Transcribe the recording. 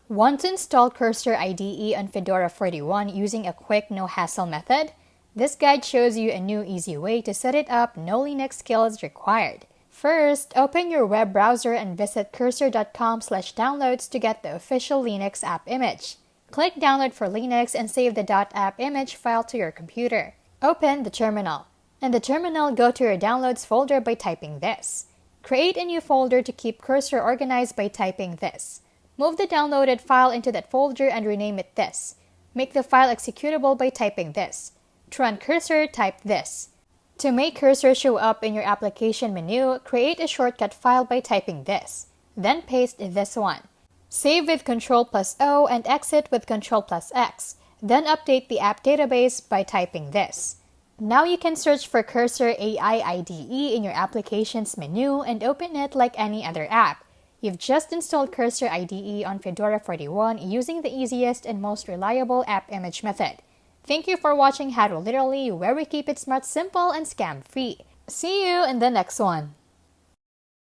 Want to install Cursor IDE on Fedora 41 using a quick, no-hassle method? This guide shows you a new easy way to set it up, no Linux skills required. First, open your web browser and visit cursor.com/downloads to get the official Linux app image. Click Download for Linux and save the .app image file to your computer. Open the terminal. In the terminal, go to your Downloads folder by typing this. Create a new folder to keep Cursor organized by typing this. Move the downloaded file into that folder and rename it this. Make the file executable by typing this. To run Cursor, type this. To make Cursor show up in your application menu, create a shortcut file by typing this. Then paste this one. Save with Ctrl+O and exit with Ctrl+X. Then update the app database by typing this. Now you can search for Cursor AI IDE in your applications menu and open it like any other app. You've just installed Cursor IDE on Fedora 41 using the easiest and most reliable app image method. Thank you for watching How to Literally, where we keep it smart, simple, and scam-free. See you in the next one.